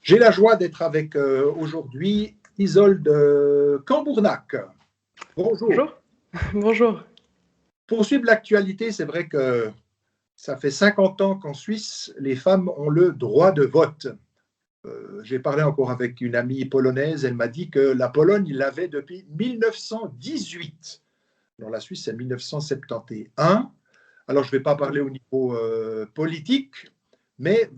J'ai la joie d'être avec aujourd'hui Isolde Cambournac. Bonjour. Bonjour. Bonjour. Pour suivre l'actualité, c'est vrai que ça fait 50 ans qu'en Suisse, les femmes ont le droit de vote. J'ai parlé encore avec une amie polonaise, elle m'a dit que la Pologne l'avait depuis 1918. Dans la Suisse, c'est 1971. Alors, je ne vais pas parler au niveau politique, mais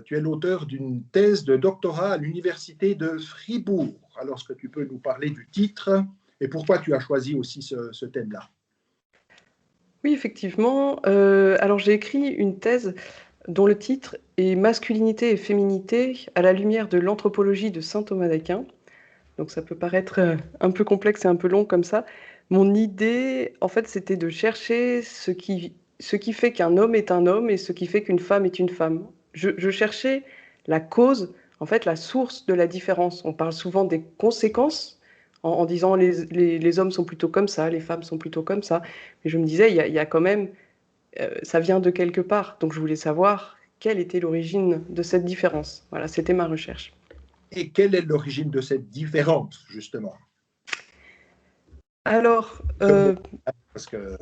tu es l'auteur d'une thèse de doctorat à l'université de Fribourg. Alors, est-ce que tu peux nous parler du titre et pourquoi tu as choisi aussi ce thème-là? Oui, effectivement. Alors, j'ai écrit une thèse dont le titre est Masculinité et féminité à la lumière de l'anthropologie de saint Thomas d'Aquin. Donc, ça peut paraître un peu complexe et un peu long comme ça. Mon idée, en fait, c'était de chercher ce qui fait qu'un homme est un homme et ce qui fait qu'une femme est une femme. Je cherchais la cause, en fait, la source de la différence. On parle souvent des conséquences en disant les hommes sont plutôt comme ça, les femmes sont plutôt comme ça. Mais je me disais, il y a quand même, ça vient de quelque part. Donc je voulais savoir quelle était l'origine de cette différence. Voilà, c'était ma recherche. Et quelle est l'origine de cette différence, justement? Alors, Parce que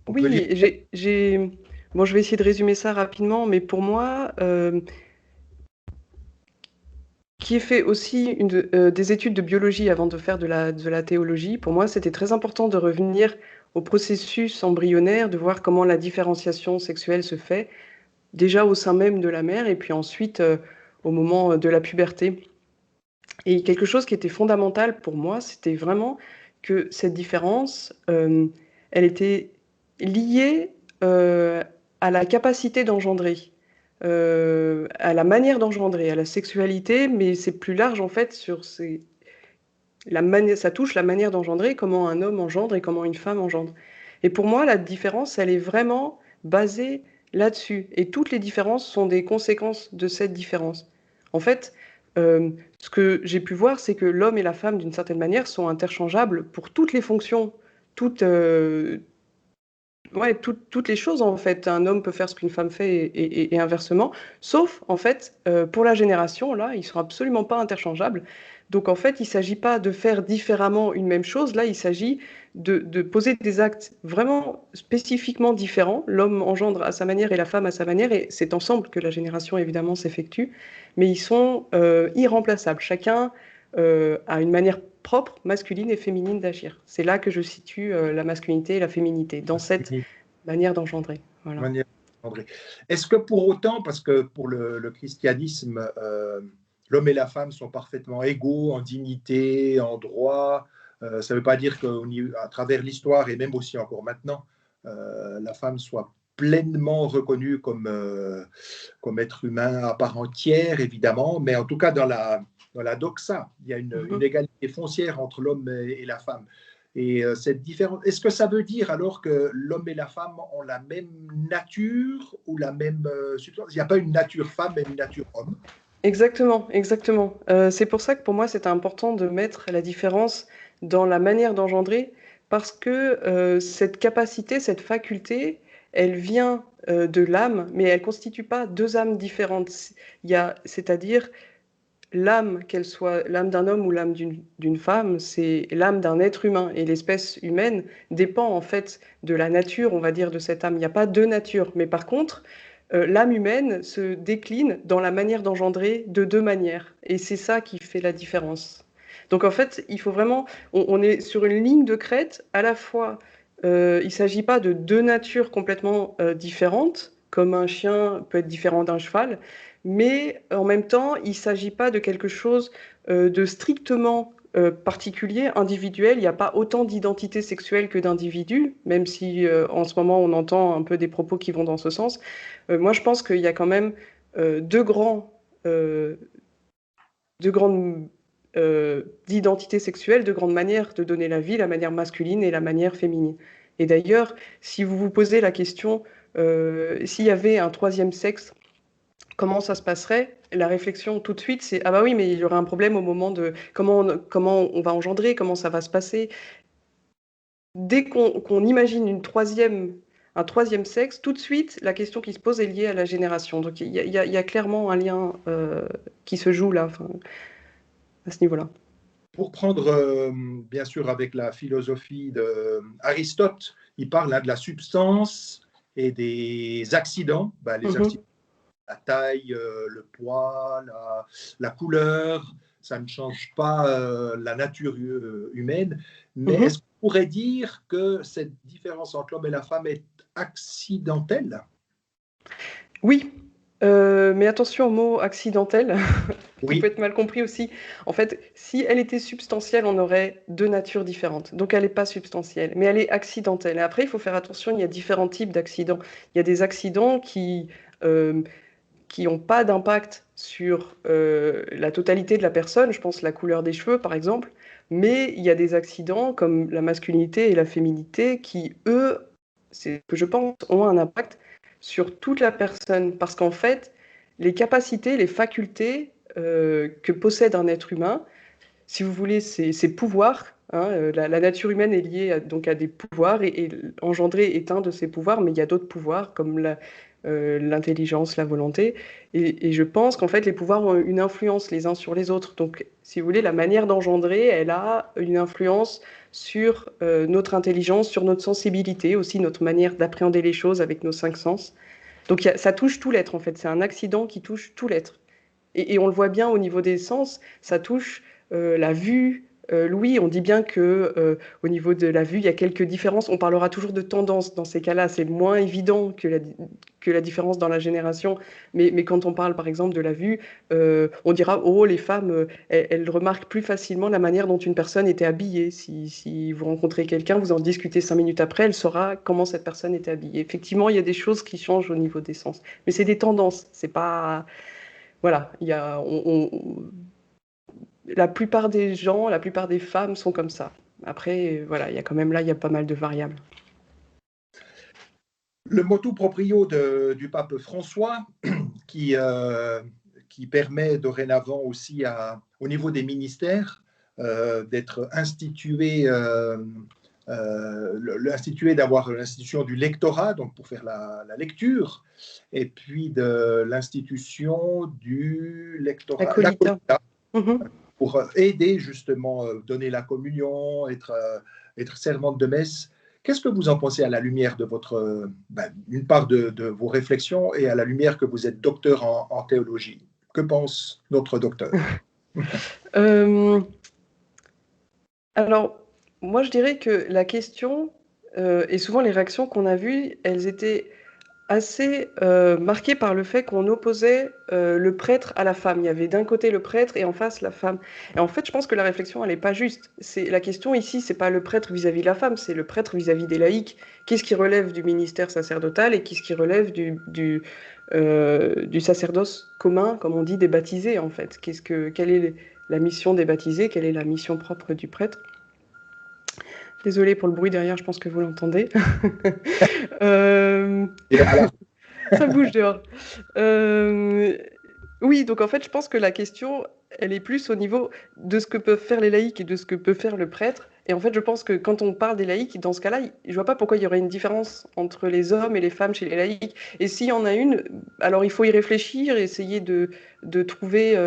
on peut lire. oui, bon, je vais essayer de résumer ça rapidement, mais pour moi, qui ai fait aussi des études de biologie avant de faire de la théologie, pour moi, c'était très important de revenir au processus embryonnaire, de voir comment la différenciation sexuelle se fait, déjà au sein même de la mère, et puis ensuite au moment de la puberté. Et quelque chose qui était fondamental pour moi, c'était vraiment que cette différence, elle était liée à la capacité d'engendrer, à la manière d'engendrer, à la sexualité, mais c'est plus large en fait ça touche la manière d'engendrer, comment un homme engendre et comment une femme engendre. Et pour moi, la différence, elle est vraiment basée là-dessus. Et toutes les différences sont des conséquences de cette différence. En fait, ce que j'ai pu voir, c'est que l'homme et la femme, d'une certaine manière, sont interchangeables pour toutes les fonctions, toutes, ouais, toutes les choses, en fait. Un homme peut faire ce qu'une femme fait et inversement, sauf, en fait, pour la génération, là, ils sont absolument pas interchangeables. Donc, en fait, il s'agit pas de faire différemment une même chose. Là, il s'agit de poser des actes vraiment spécifiquement différents. L'homme engendre à sa manière et la femme à sa manière, et c'est ensemble que la génération, évidemment, s'effectue. Mais ils sont irremplaçables. Chacun a une manière propre, masculine et féminine d'agir. C'est là que je situe la masculinité et la féminité, dans cette manière d'engendrer. Voilà. Est-ce que pour autant, parce que pour le christianisme, l'homme et la femme sont parfaitement égaux en dignité, en droit, ça ne veut pas dire qu'à travers l'histoire et même aussi encore maintenant, la femme soit pleinement reconnue comme être humain à part entière, évidemment, mais en tout cas dans la doxa, il y a une égalité foncière entre l'homme et la femme. Et cette différence, est-ce que ça veut dire alors que l'homme et la femme ont la même nature ou la même substance? Il n'y a pas une nature femme et une nature homme? Exactement, exactement. C'est pour ça que pour moi, c'est important de mettre la différence dans la manière d'engendrer, parce que cette capacité, cette faculté, elle vient de l'âme, mais elle ne constitue pas deux âmes différentes. C'est-à-dire, l'âme, qu'elle soit l'âme d'un homme ou l'âme d'une femme, c'est l'âme d'un être humain. Et l'espèce humaine dépend en fait de la nature, on va dire, de cette âme. Il n'y a pas deux natures. Mais par contre, l'âme humaine se décline dans la manière d'engendrer de deux manières. Et c'est ça qui fait la différence. Donc en fait, il faut vraiment, on est sur une ligne de crête, à la fois, il ne s'agit pas de deux natures complètement différentes, comme un chien peut être différent d'un cheval, mais en même temps, il ne s'agit pas de quelque chose de strictement particulier, individuel. Il n'y a pas autant d'identités sexuelles que d'individus, même si en ce moment on entend un peu des propos qui vont dans ce sens. Moi, je pense qu'il y a quand même euh, deux grandes d'identité sexuelle, de grandes manières de donner la vie, la manière masculine et la manière féminine. Et d'ailleurs, si vous vous posez la question, s'il y avait un troisième sexe, comment ça se passerait? La réflexion tout de suite, c'est ah bah oui, mais il y aurait un problème au moment de comment on va engendrer, comment ça va se passer. Dès qu'on imagine une troisième, un troisième sexe, tout de suite, la question qui se pose est liée à la génération. Donc il y a clairement un lien qui se joue là, enfin, à ce niveau-là. Pour prendre, bien sûr, avec la philosophie d'Aristote, il parle de la substance et des accidents. Ben, les accidents, la taille, le poids, la couleur, ça ne change pas la nature humaine. Mais est-ce qu'on pourrait dire que cette différence entre l'homme et la femme est accidentelle? Oui, mais attention au mot accidentel, qui peut Oui, être mal compris aussi. En fait, si elle était substantielle, on aurait deux natures différentes. Donc elle n'est pas substantielle, mais elle est accidentelle. Et après, il faut faire attention, il y a différents types d'accidents. Il y a des accidents qui n'ont pas d'impact sur la totalité de la personne, je pense la couleur des cheveux par exemple, mais il y a des accidents comme la masculinité et la féminité qui, eux, c'est que je pense, ont un impact sur toute la personne. Parce qu'en fait, les capacités, les facultés que possède un être humain, si vous voulez, ses pouvoirs, hein, la nature humaine est liée donc à des pouvoirs et engendrer est un de ces pouvoirs, mais il y a d'autres pouvoirs comme l'intelligence, la volonté. Et je pense qu'en fait, les pouvoirs ont une influence les uns sur les autres. Donc, si vous voulez, la manière d'engendrer, elle a une influence sur notre intelligence, sur notre sensibilité, aussi notre manière d'appréhender les choses avec nos cinq sens. Donc, ça touche tout l'être, en fait. C'est un accident qui touche tout l'être. Et on le voit bien au niveau des sens, ça touche la vue, l'ouïe. On dit bien que au niveau de la vue, il y a quelques différences. On parlera toujours de tendance dans ces cas-là. C'est moins évident que la différence dans la génération. Mais quand on parle, par exemple, de la vue, on dira, oh, les femmes, elles remarquent plus facilement la manière dont une personne était habillée. Si vous rencontrez quelqu'un, vous en discutez 5 minutes après, elle saura comment cette personne était habillée. Effectivement, il y a des choses qui changent au niveau des sens. Mais c'est des tendances. C'est pas voilà, il y a, la plupart des gens, la plupart des femmes sont comme ça. Après, voilà, il y a quand même là, il y a pas mal de variables. le motu proprio du pape François, qui, euh, qui permet dorénavant aussi au niveau des ministères d'être institué, d'avoir l'institution du lectorat, donc pour faire la lecture, et puis de l'institution du lectorat, Acolyte. pour aider justement, donner la communion, être servante de messe. Qu'est-ce que vous en pensez à la lumière de d'une part de vos réflexions et à la lumière que vous êtes docteur en théologie? Que pense notre docteur? Euh, alors, moi, je dirais que la question, et souvent les réactions qu'on a vues, elles étaient assez marqué par le fait qu'on opposait le prêtre à la femme. Il y avait d'un côté le prêtre et en face la femme. Et en fait, je pense que la réflexion, elle n'est pas juste. La question ici, c'est pas le prêtre vis-à-vis de la femme, c'est le prêtre vis-à-vis des laïcs. Qu'est-ce qui relève du ministère sacerdotal et qu'est-ce qui relève du sacerdoce commun, comme on dit, des baptisés, en fait. Quelle est la mission des baptisés? Quelle est la mission propre du prêtre? Désolée pour le bruit derrière, je pense que vous l'entendez. euh, Et à la Ça bouge dehors. Euh, oui, donc en fait, je pense que la question, elle est plus au niveau de ce que peuvent faire les laïcs et de ce que peut faire le prêtre. Et en fait, je pense que quand on parle des laïcs, dans ce cas-là, je vois pas pourquoi il y aurait une différence entre les hommes et les femmes chez les laïcs. Et s'il y en a une, alors il faut y réfléchir et essayer de trouver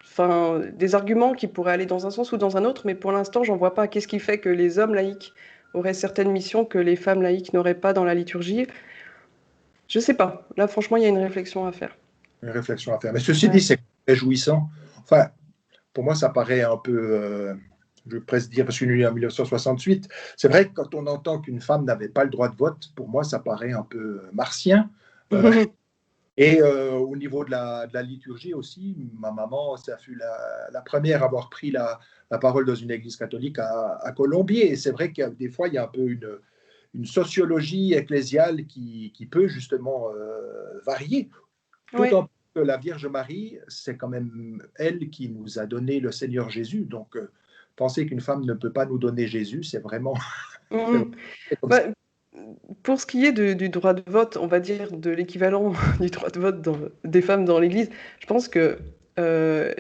enfin, des arguments qui pourraient aller dans un sens ou dans un autre. Mais pour l'instant, j'en vois pas. Qu'est-ce qui fait que les hommes laïcs auraient certaines missions que les femmes laïques n'auraient pas dans la liturgie? Je sais pas. Là, franchement, il y a une réflexion à faire. une réflexion à faire. Mais ceci dit, Ouais. c'est réjouissant. Enfin, pour moi, ça paraît un peu, je vais presque dire, parce que je suis né en 1968, c'est vrai que quand on entend qu'une femme n'avait pas le droit de vote, pour moi, ça paraît un peu martien. Euh, Et au niveau de la liturgie aussi, ma maman, ça fut la première à avoir pris la parole dans une église catholique à Colombier. Et c'est vrai que des fois, il y a un peu une sociologie ecclésiale qui peut justement varier. Ouais. D'autant plus que la Vierge Marie, c'est quand même elle qui nous a donné le Seigneur Jésus. Donc, penser qu'une femme ne peut pas nous donner Jésus, c'est vraiment, c'est Mhm. vraiment comme ça. Bah, pour ce qui est du droit de vote, on va dire de l'équivalent du droit de vote des femmes dans l'Église, je pense que euh,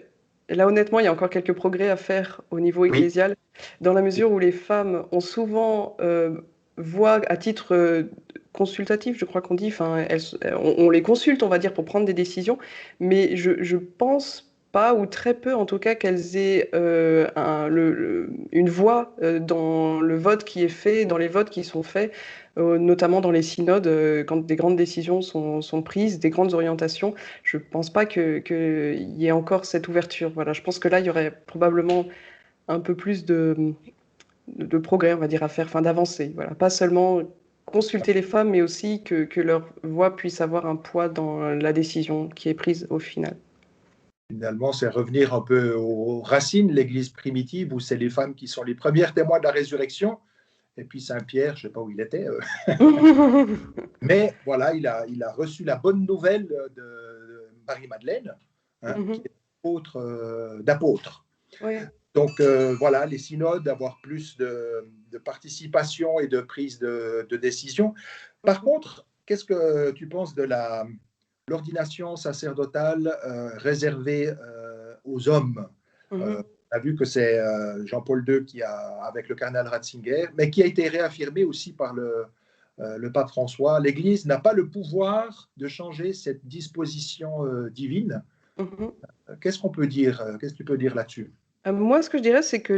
là, honnêtement, il y a encore quelques progrès à faire au niveau Oui, ecclésial, dans la mesure où les femmes ont souvent voix à titre consultatives, je crois qu'on dit. Enfin, on les consulte, on va dire, pour prendre des décisions, mais je pense pas, ou très peu en tout cas, qu'elles aient une voix dans le vote qui est fait, dans les votes qui sont faits, notamment dans les synodes, quand des grandes décisions sont prises, des grandes orientations. Je pense pas qu'il y ait encore cette ouverture. Voilà, je pense que là, il y aurait probablement un peu plus de progrès, on va dire, à faire, enfin d'avancée. Voilà, pas seulement consulter les femmes, mais aussi que leur voix puisse avoir un poids dans la décision qui est prise au final. Finalement, c'est revenir un peu aux racines, l'Église primitive, où c'est les femmes qui sont les premières témoins de la résurrection. Et puis Saint-Pierre, je ne sais pas où il était, mais voilà, il a reçu la bonne nouvelle de Marie-Madeleine, hein, qui est d'apôtre. Oui. Donc voilà, les synodes, avoir plus de participation et de prise de décision. Par contre, qu'est-ce que tu penses de l'ordination sacerdotale réservée aux hommes? On a vu que c'est Jean-Paul II qui a, avec le cardinal Ratzinger, mais qui a été réaffirmé aussi par le pape François. L'Église n'a pas le pouvoir de changer cette disposition divine. Qu'est-ce qu'on peut dire? Qu'est-ce que tu peux dire là-dessus? Moi, ce que je dirais, c'est que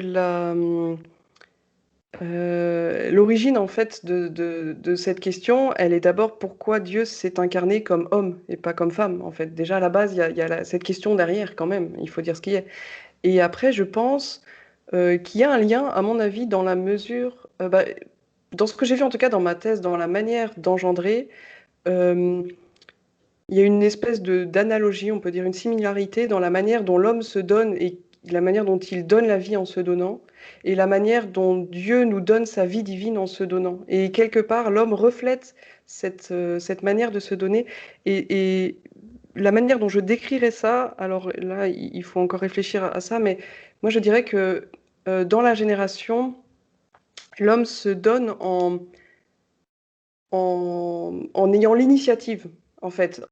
l'origine en fait de cette question, elle est d'abord pourquoi Dieu s'est incarné comme homme et pas comme femme. En fait, déjà à la base, il y a cette question derrière quand même. Il faut dire ce qui est. Et après, je pense qu'il y a un lien, à mon avis, dans la mesure, dans ce que j'ai vu en tout cas dans ma thèse, dans la manière d'engendrer. euh, il y a une espèce d'analogie, on peut dire une similarité dans la manière dont l'homme se donne et la manière dont il donne la vie en se donnant et la manière dont Dieu nous donne sa vie divine en se donnant. Et quelque part, l'homme reflète cette manière de se donner et la manière dont je décrirais ça, alors là, il faut encore réfléchir à ça, mais moi je dirais que dans la génération, l'homme se donne en ayant l'initiative, en fait,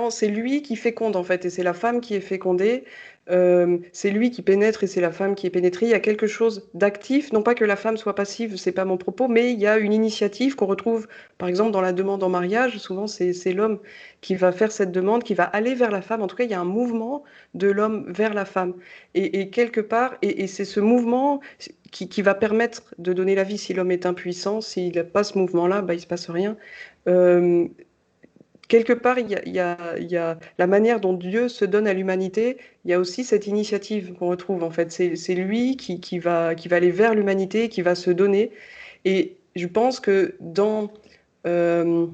c'est lui qui féconde, en fait, et c'est la femme qui est fécondée. C'est lui qui pénètre et c'est la femme qui est pénétrée. Il y a quelque chose d'actif, non pas que la femme soit passive, c'est pas mon propos, mais il y a une initiative qu'on retrouve, par exemple, dans la demande en mariage. Souvent, c'est l'homme qui va faire cette demande, qui va aller vers la femme. En tout cas, il y a un mouvement de l'homme vers la femme. Et quelque part, et c'est ce mouvement qui va permettre de donner la vie si l'homme est impuissant. S'il n'a pas ce mouvement-là, bah, il ne se passe rien. Euh, Quelque part, il y a la manière dont Dieu se donne à l'humanité. Il y a aussi cette initiative qu'on retrouve, en fait. C'est lui qui va aller vers l'humanité, qui va se donner. Et je pense que dans le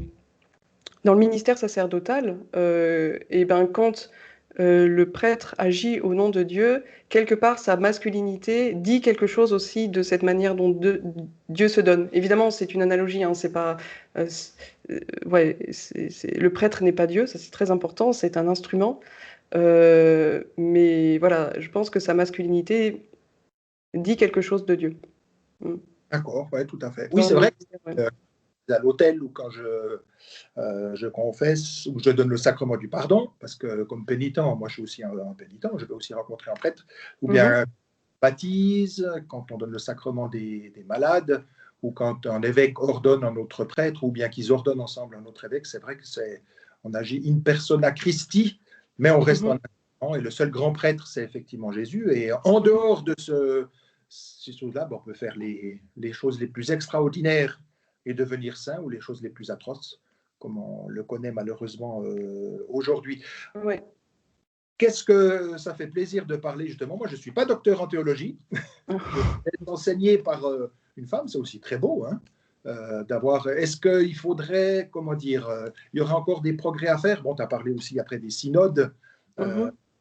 ministère sacerdotal, et ben, quand le prêtre agit au nom de Dieu, quelque part, sa masculinité dit quelque chose aussi de cette manière dont Dieu se donne. Évidemment, c'est une analogie, hein, c'est pas, ouais, le prêtre n'est pas Dieu, ça c'est très important, c'est un instrument. Mais voilà, je pense que sa masculinité dit quelque chose de Dieu. D'accord, ouais, tout à fait. Oui, c'est vrai. À l'autel ou quand je confesse ou je donne le sacrement du pardon, parce que comme pénitent, moi je suis aussi un pénitent, je vais aussi rencontrer un prêtre, ou bien baptise, quand on donne le sacrement des malades, ou quand un évêque ordonne un autre prêtre, ou bien qu'ils ordonnent ensemble un autre évêque, c'est vrai que on agit in persona Christi, mais on reste en attendant, et le seul grand prêtre, c'est effectivement Jésus, et en dehors de ces choses-là, on peut faire les choses les plus extraordinaires et devenir saint, ou les choses les plus atroces, comme on le connaît malheureusement aujourd'hui. Ouais. Qu'est-ce que ça fait plaisir de parler justement. Moi, je ne suis pas docteur en théologie. Être enseigné par une femme, c'est aussi très beau. Hein, d'avoir. Est-ce qu'il faudrait, comment dire, il y aurait encore des progrès à faire. Bon, tu as parlé aussi après des synodes.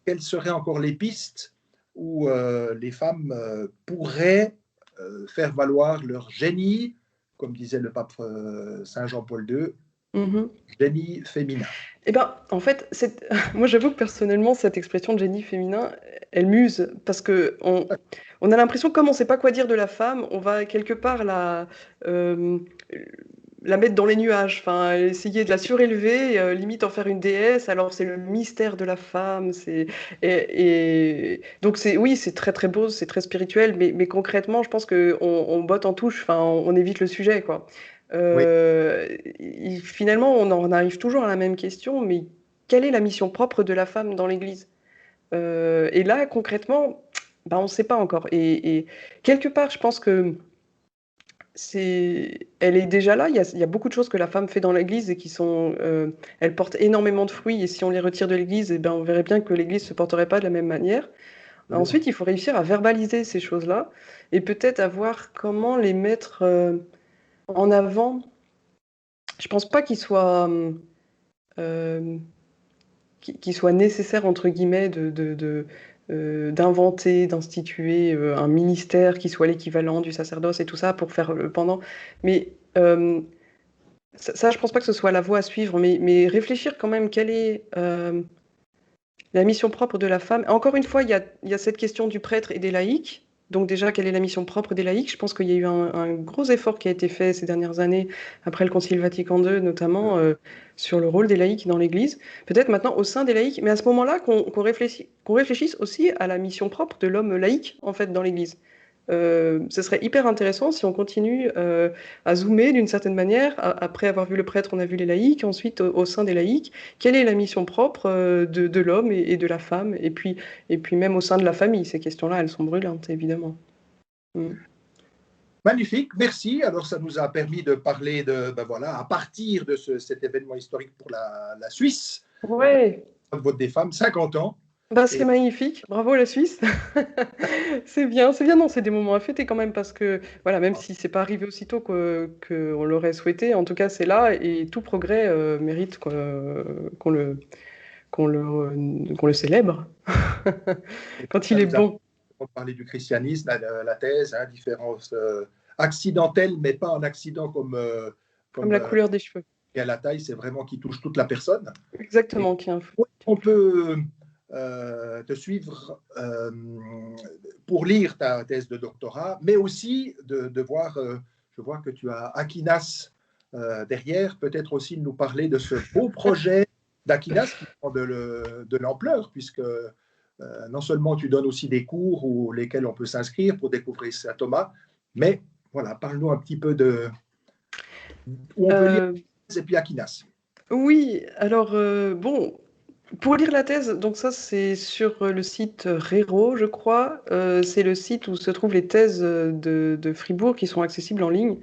Quelles seraient encore les pistes où les femmes pourraient faire valoir leur génie, comme disait le pape Saint Jean-Paul II, génie féminin? Eh ben, en fait, moi j'avoue que personnellement, cette expression de génie féminin, elle m'use, parce que on a l'impression, comme on ne sait pas quoi dire de la femme, on va quelque part la mettre dans les nuages, enfin, essayer de la surélever, limite en faire une déesse, alors c'est le mystère de la femme. Donc oui, c'est très très beau, c'est très spirituel, mais concrètement, je pense qu'on botte en touche, enfin, on évite le sujet, quoi. Oui. finalement, on en arrive toujours à la même question, mais quelle est la mission propre de la femme dans l'Église? Et là, concrètement, on ne sait pas encore. Et quelque part, je pense que elle est déjà là. Il y a beaucoup de choses que la femme fait dans l'Église et qui sont, elles portent énormément de fruits. Et si on les retire de l'Église, eh ben, on verrait bien que l'Église se porterait pas de la même manière. Ensuite, il faut réussir à verbaliser ces choses-là et peut-être à voir comment les mettre en avant. Je pense pas euh, qu'il soit nécessaire, entre guillemets, d'inventer, d'instituer un ministère qui soit l'équivalent du sacerdoce et tout ça pour faire le pendant. Mais ça, je pense pas que ce soit la voie à suivre, mais réfléchir quand même quelle est la mission propre de la femme. Encore une fois, il y a cette question du prêtre et des laïcs. Donc déjà, quelle est la mission propre des laïcs? Je pense qu'il y a eu un gros effort qui a été fait ces dernières années, après le Concile Vatican II notamment, sur le rôle des laïcs dans l'Église. Peut-être maintenant au sein des laïcs, mais à ce moment-là, qu'on réfléchisse aussi à la mission propre de l'homme laïque, en fait, dans l'Église. Ce serait hyper intéressant si on continue à zoomer d'une certaine manière. Après avoir vu le prêtre, on a vu les laïcs. Ensuite, au sein des laïcs, quelle est la mission propre de l'homme et de la femme? Et puis même au sein de la famille, ces questions-là, elles sont brûlantes, évidemment. Magnifique, merci. Alors, ça nous a permis de parler à partir de cet événement historique pour la Suisse. Ouais. Le vote des femmes, 50 ans. C'est magnifique, bravo la Suisse. C'est bien, non, c'est des moments à fêter quand même parce que, voilà, même si c'est pas arrivé aussitôt qu'on l'aurait souhaité, en tout cas c'est là et tout progrès mérite qu'on le célèbre quand il est bon. On parlait du christianisme, la thèse, différence accidentelle, mais pas un accident comme la couleur des cheveux. Et à la taille, c'est vraiment qui touche toute la personne. Exactement. On peut te suivre pour lire ta thèse de doctorat, mais aussi de voir, je vois que tu as Aquinas derrière, peut-être aussi de nous parler de ce beau projet d'Aquinas qui prend de l'ampleur, puisque non seulement tu donnes aussi des cours où lesquels on peut s'inscrire pour découvrir Saint Thomas, mais voilà, parle-nous un petit peu de où on peut lire et puis Aquinas. Oui, alors pour lire la thèse, donc ça c'est sur le site Rero, je crois. C'est le site où se trouvent les thèses de Fribourg qui sont accessibles en ligne.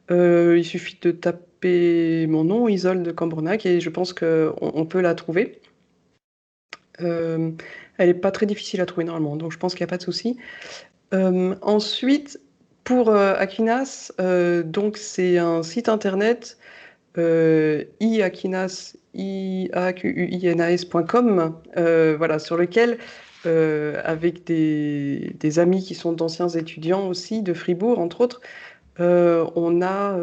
Il suffit de taper mon nom, Isolde Cambrenac, et je pense qu'on peut la trouver. Elle n'est pas très difficile à trouver normalement, donc je pense qu'il n'y a pas de souci. Ensuite, pour Aquinas, donc c'est un site internet iaquinas.com, voilà, sur lequel, avec des amis qui sont d'anciens étudiants aussi de Fribourg, entre autres, on a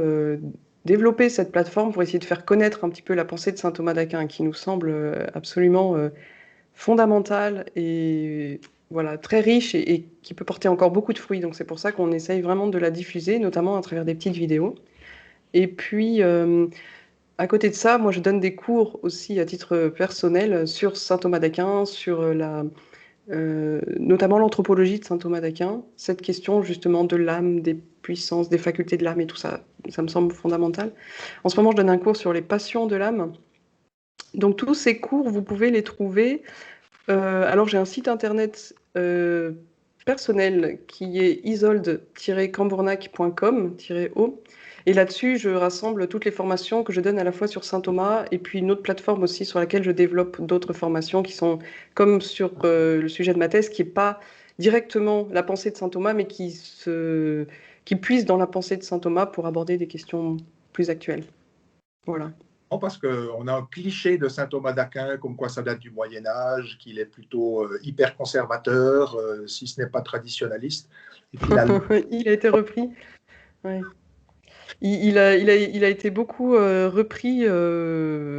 développé cette plateforme pour essayer de faire connaître un petit peu la pensée de saint Thomas d'Aquin, qui nous semble absolument fondamentale et voilà, très riche et qui peut porter encore beaucoup de fruits. Donc c'est pour ça qu'on essaye vraiment de la diffuser, notamment à travers des petites vidéos. Et puis, à côté de ça, moi je donne des cours aussi à titre personnel sur saint Thomas d'Aquin, sur notamment l'anthropologie de saint Thomas d'Aquin. Cette question justement de l'âme, des puissances, des facultés de l'âme et tout ça, ça me semble fondamental. En ce moment, je donne un cours sur les passions de l'âme. Donc tous ces cours, vous pouvez les trouver. Alors j'ai un site internet personnel qui est isolde-cambournac.com-o. Et là-dessus, je rassemble toutes les formations que je donne à la fois sur Saint Thomas et puis une autre plateforme aussi sur laquelle je développe d'autres formations qui sont, comme sur le sujet de ma thèse, qui n'est pas directement la pensée de Saint Thomas, mais qui puise dans la pensée de Saint Thomas pour aborder des questions plus actuelles. Voilà. Parce qu'on a un cliché de saint Thomas d'Aquin, comme quoi ça date du Moyen-Âge, qu'il est plutôt hyper conservateur, si ce n'est pas traditionnaliste. Et finalement... Il a été repris. Ouais. Il a été beaucoup repris.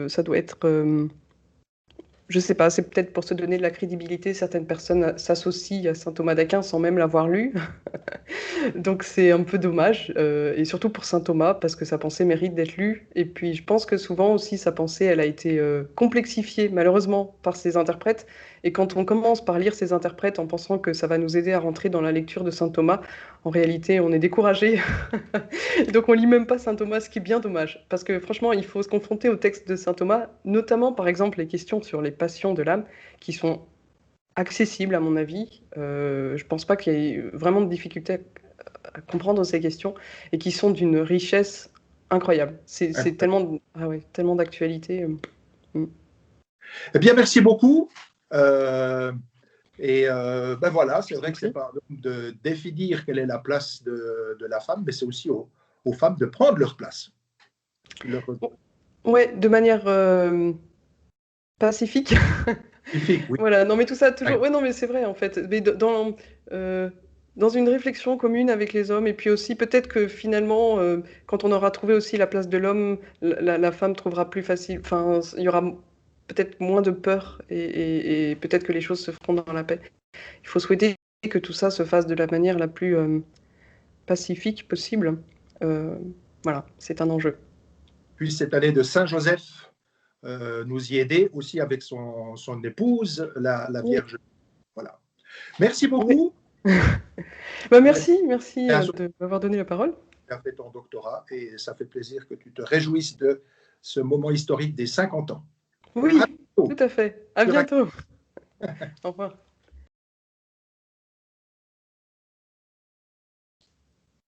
Ça doit être. Je sais pas, c'est peut-être pour se donner de la crédibilité. Certaines personnes s'associent à saint Thomas d'Aquin sans même l'avoir lu. Donc c'est un peu dommage. Et surtout pour saint Thomas, parce que sa pensée mérite d'être lue. Et puis je pense que souvent aussi, sa pensée, elle a été complexifiée, malheureusement, par ses interprètes. Et quand on commence par lire ces interprètes en pensant que ça va nous aider à rentrer dans la lecture de saint Thomas, en réalité, on est découragé. Donc on lit même pas saint Thomas, ce qui est bien dommage. Parce que franchement, il faut se confronter au texte de saint Thomas, notamment par exemple les questions sur les passions de l'âme, qui sont accessibles à mon avis. Je pense pas qu'il y ait vraiment de difficulté à comprendre ces questions et qui sont d'une richesse incroyable. C'est tellement, ah ouais, tellement d'actualité. Eh bien, merci beaucoup. Ben voilà, c'est vrai que c'est pas de définir quelle est la place de la femme, mais c'est aussi aux femmes de prendre leur place. Ouais, de manière pacifique. Pacifique, oui. Voilà, non mais tout ça toujours. Ouais. Ouais, non mais c'est vrai en fait. Mais dans une réflexion commune avec les hommes, et puis aussi peut-être que finalement, quand on aura trouvé aussi la place de l'homme, la femme trouvera plus facile. Enfin, il y aura peut-être moins de peur, et peut-être que les choses se feront dans la paix. Il faut souhaiter que tout ça se fasse de la manière la plus pacifique possible. Voilà, c'est un enjeu. Puis cette année de Saint-Joseph nous y aider aussi avec son épouse, la Vierge. Voilà. Merci beaucoup. Bah, merci de m'avoir donné la parole. Tu as fait ton doctorat et ça fait plaisir que tu te réjouisses de ce moment historique des 50 ans. Oui, tout à fait. À bientôt. Au revoir.